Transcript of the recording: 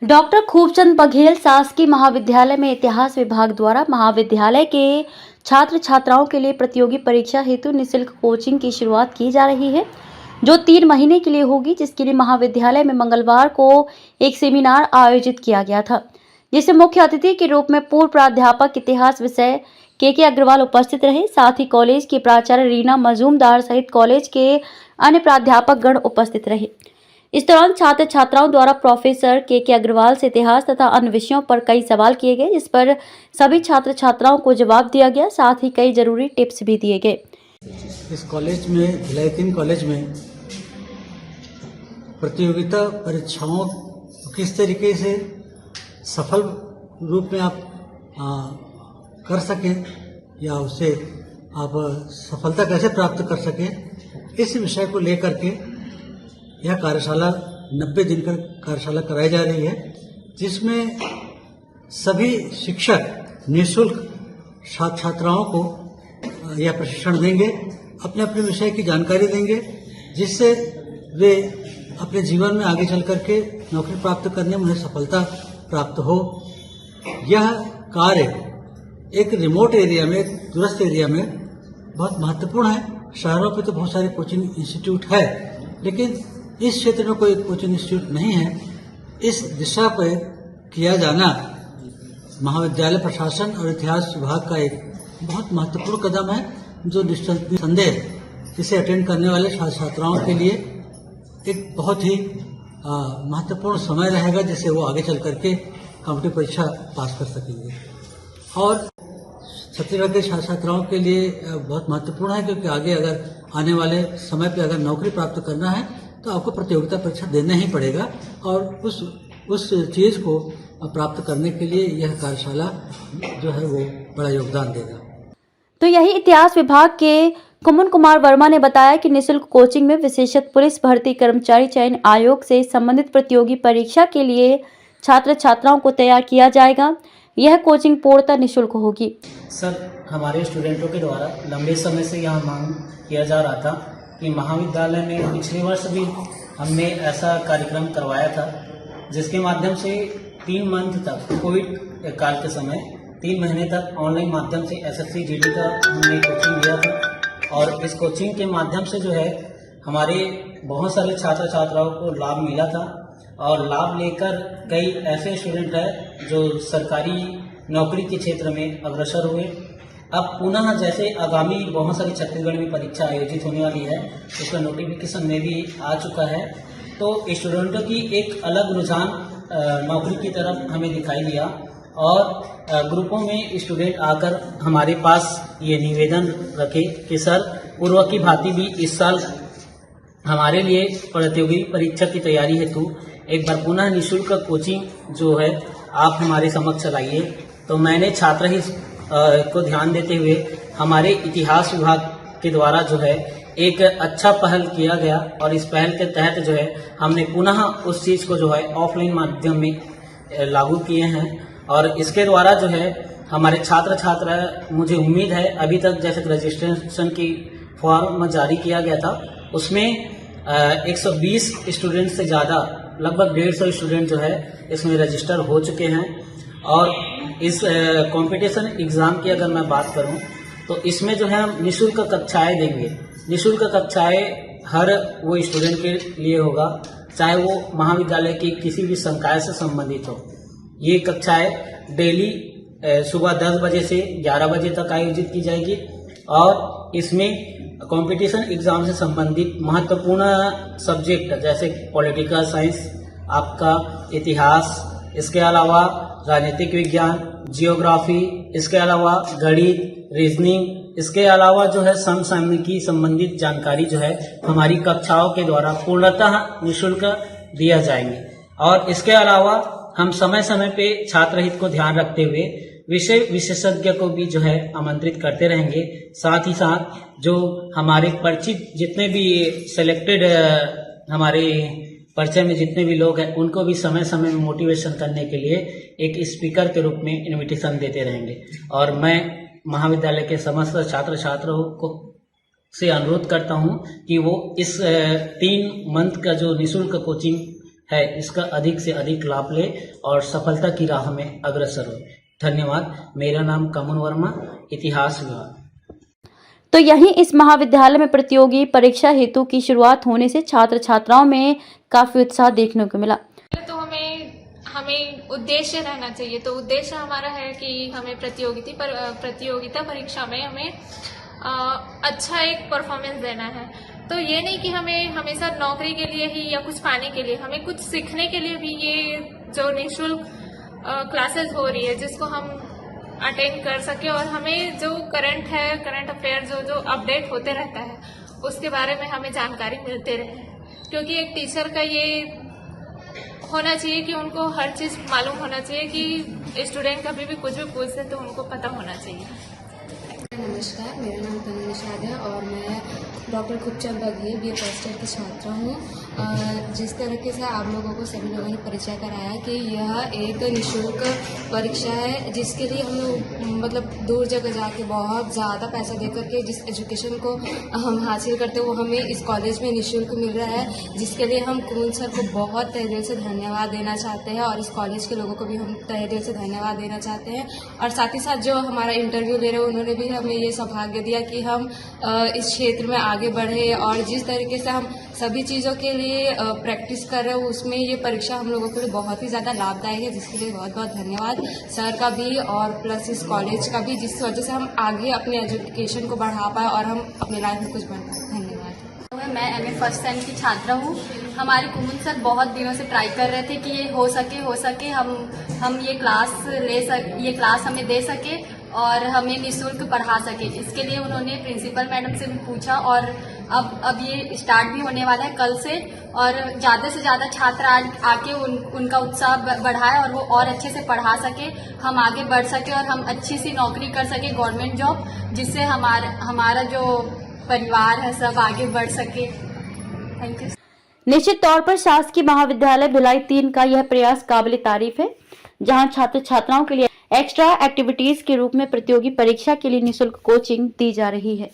Doctor Khubchand Baghel शासकीय महाविद्यालय में इतिहास विभाग द्वारा महाविद्यालय के छात्र छात्राओं के लिए प्रतियोगी परीक्षा हेतु निःशुल्क कोचिंग की शुरुआत की जा रही है, जो 3 महीने के लिए होगी, जिसके लिए महाविद्यालय में मंगलवार को एक सेमिनार आयोजित किया गया था, जिसमें मुख्य अतिथि के रूप में पूर्व प्राध्यापक इतिहास विषय के अग्रवाल उपस्थित रहे। साथ ही कॉलेज की प्राचार्य रीना मजूमदार सहित कॉलेज के अन्य प्राध्यापक गण उपस्थित रहे। इस दौरान छात्र छात्राओं द्वारा प्रोफेसर के अग्रवाल से इतिहास तथा अन्य विषयों पर कई सवाल किए गए, जिस पर सभी छात्र छात्राओं को जवाब दिया गया। साथ ही कई जरूरी टिप्स भी दिए गए। इस कॉलेज में, भिलाई 3 कॉलेज में प्रतियोगिता परीक्षाओं किस तरीके से सफल रूप में आप कर सकें या उससे आप सफलता कैसे प्राप्त कर सकें, इस विषय को लेकर के यह कार्यशाला 90 दिन का कार्यशाला कराई जा रही है, जिसमें सभी शिक्षक निःशुल्क छात्राओं को यह प्रशिक्षण देंगे, अपने अपने विषय की जानकारी देंगे, जिससे वे अपने जीवन में आगे चल करके नौकरी प्राप्त करने में उन्हें सफलता प्राप्त हो। यह कार्य एक रिमोट एरिया में, दूरस्थ एरिया में बहुत महत्वपूर्ण है। शहरों पे तो बहुत सारे कोचिंग इंस्टीट्यूट है, लेकिन इस क्षेत्र में कोई कोचिंग इंस्टीट्यूट नहीं है। इस दिशा पर किया जाना महाविद्यालय प्रशासन और इतिहास विभाग का एक बहुत महत्वपूर्ण कदम है, जो निस्संदेह इसे अटेंड करने वाले छात्र छात्राओं के लिए एक बहुत ही महत्वपूर्ण समय रहेगा, जिससे वो आगे चल करके कॉम्पिटिटिव परीक्षा पास कर सकेंगे। और छत्तीसगढ़ के छात्र छात्राओं के लिए बहुत महत्वपूर्ण है, क्योंकि आगे अगर आने वाले समय पे अगर नौकरी प्राप्त करना है तो आपको प्रतियोगिता परीक्षा देना ही पड़ेगा, और उस चीज़ को प्राप्त करने के लिए यह कार्यशाला जो है वो बड़ा योगदान देगा। तो यही इतिहास विभाग के कुमन कुमार वर्मा ने बताया कि निःशुल्क कोचिंग में विशेषतः पुलिस भर्ती कर्मचारी चयन आयोग से संबंधित प्रतियोगी परीक्षा के लिए छात्र छात्राओं को तैयार किया जाएगा। यह कोचिंग पूर्णतः निःशुल्क होगी। सर, हमारे स्टूडेंटों के द्वारा लंबे समय से यह मांग किया जा रहा था कि महाविद्यालय में पिछले वर्ष भी हमने ऐसा कार्यक्रम करवाया था, जिसके माध्यम से 3 मंथ तक कोविड काल के समय 3 महीने तक ऑनलाइन माध्यम से SSC GD का हमने कोचिंग लिया था। और इस कोचिंग के माध्यम से जो है हमारे बहुत सारे छात्र छात्राओं को लाभ मिला था, और लाभ लेकर कई ऐसे स्टूडेंट हैं जो सरकारी नौकरी के क्षेत्र में अग्रसर हुए। अब पुनः जैसे आगामी बहुत सारी छत्तीसगढ़ में परीक्षा आयोजित होने वाली है, उसका नोटिफिकेशन में भी आ चुका है, तो स्टूडेंटों की एक अलग रुझान नौकरी की तरफ हमें दिखाई दिया, और ग्रुपों में स्टूडेंट आकर हमारे पास ये निवेदन रखे कि सर, पूर्व की भांति भी इस साल हमारे लिए प्रतियोगी परीक्षा की तैयारी हेतु एक बार पुनः निःशुल्क कोचिंग जो है आप हमारे समक्ष लाइए। तो मैंने छात्र ही को ध्यान देते हुए हमारे इतिहास विभाग के द्वारा जो है एक अच्छा पहल किया गया, और इस पहल के तहत जो है हमने पुनः उस चीज़ को जो है ऑफलाइन माध्यम में लागू किए हैं। और इसके द्वारा जो है हमारे छात्र छात्रा, मुझे उम्मीद है अभी तक जैसे रजिस्ट्रेशन की फॉर्म जारी किया गया था, उसमें 120 स्टूडेंट से ज़्यादा, लगभग 150 स्टूडेंट जो है इसमें रजिस्टर हो चुके हैं। और इस कंपटीशन एग्ज़ाम की अगर मैं बात करूं तो इसमें जो है हम निःशुल्क कक्षाएं देंगे। निःशुल्क कक्षाएं हर वो स्टूडेंट के लिए होगा, चाहे वो महाविद्यालय की किसी भी संकाय से संबंधित हो। ये कक्षाएं डेली सुबह 10 बजे से 11 बजे तक आयोजित की जाएगी, और इसमें कंपटीशन एग्जाम से संबंधित महत्वपूर्ण सब्जेक्ट जैसे पॉलिटिकल साइंस, आपका इतिहास, इसके अलावा राजनीतिक विज्ञान, जियोग्राफी, इसके अलावा गणित, रीजनिंग, इसके अलावा जो है समसामयिकी संबंधित जानकारी जो है हमारी कक्षाओं के द्वारा पूर्णतः निःशुल्क दिया जाएंगे। और इसके अलावा हम समय समय पे छात्र हित को ध्यान रखते हुए विषय विशेषज्ञ को भी जो है आमंत्रित करते रहेंगे। साथ ही साथ जो हमारे परिचित जितने भी सिलेक्टेड हमारे परिचय में जितने भी लोग हैं, उनको भी समय समय में मोटिवेशन करने के लिए एक स्पीकर के रूप में इनविटेशन देते रहेंगे। और मैं महाविद्यालय के समस्त छात्र छात्राओं को से अनुरोध करता हूं कि वो इस 3 मंथ का जो निःशुल्क कोचिंग है इसका अधिक से अधिक लाभ ले और सफलता की राह में अग्रसर हो। धन्यवाद। मेरा नाम कमल वर्मा, इतिहास विभाग। तो यहीं इस महाविद्यालय में प्रतियोगी परीक्षा हेतु की शुरुआत होने से छात्र छात्राओं में काफी उत्साह देखने को मिला। तो हमें उद्देश्य रहना चाहिए। तो उद्देश्य हमारा है कि हमें प्रतियोगिता परीक्षा में हमें अच्छा एक परफॉर्मेंस देना है। तो ये नहीं कि हमें हमेशा नौकरी के लिए ही या कुछ पाने के लिए, हमें कुछ सीखने के लिए भी ये जो निःशुल्क क्लासेस हो रही है जिसको हम अटेंड कर सके और हमें जो करंट अफेयर जो अपडेट होते रहता है उसके बारे में हमें जानकारी मिलते रहे। क्योंकि एक टीचर का ये होना चाहिए कि उनको हर चीज़ मालूम होना चाहिए कि स्टूडेंट कभी भी कुछ भी पूछते तो उनको पता होना चाहिए। नमस्कार, मेरा नाम तनु निषाद है और मैं doctor Khubchand Baghel BA first year की छात्रा हूँ। जिस तरीके से आप लोगों को सभी लोगों ने परिचय कराया कि यह एक निःशुल्क परीक्षा है जिसके लिए हम लोग मतलब दूर जगह जाके बहुत ज़्यादा पैसा देकर के जिस एजुकेशन को हम हासिल करते हैं वो हमें इस कॉलेज में निःशुल्क मिल रहा है, जिसके लिए हम कुमुल सर को बहुत तहे दिल से धन्यवाद देना चाहते हैं और इस कॉलेज के लोगों को भी हम तहे दिल से धन्यवाद देना चाहते हैं। और साथ ही साथ जो हमारा इंटरव्यू ले रहे हैं उन्होंने भी हमें ये सौभाग्य दिया कि हम इस क्षेत्र में आगे बढ़े और जिस तरीके से हम सभी चीज़ों के लिए प्रैक्टिस कर रहे हैं उसमें ये परीक्षा हम लोगों के लिए बहुत ही ज़्यादा लाभदायक है, जिसके लिए बहुत बहुत धन्यवाद सर का भी और प्लस इस कॉलेज का भी, जिस वजह से हम आगे अपने एजुकेशन को बढ़ा पाए और हम अपनी लाइफ में कुछ बन पाए। धन्यवाद। मैं MA फर्स्ट सेम की छात्रा हूँ। हमारे कुमुल सर बहुत दिनों से ट्राई कर रहे थे कि ये हो सके हम ये क्लास हमें दे सके और हमें निःशुल्क पढ़ा सके। इसके लिए उन्होंने प्रिंसिपल मैडम से भी पूछा और अब ये स्टार्ट भी होने वाला है कल से और ज़्यादा से ज़्यादा छात्र आके उनका उत्साह बढ़ाए और वो और अच्छे से पढ़ा सके, हम आगे बढ़ सके और हम अच्छी सी नौकरी कर सके, गवर्नमेंट जॉब, जिससे हमारा जो परिवार है सब आगे बढ़ सके। Thank you. निश्चित तौर पर शासकीय महाविद्यालय भिलाई 3 का यह प्रयास काबिल तारीफ है, जहां छात्र छात्राओं के लिए एक्स्ट्रा एक्टिविटीज के रूप में प्रतियोगी परीक्षा के लिए निःशुल्क कोचिंग दी जा रही है।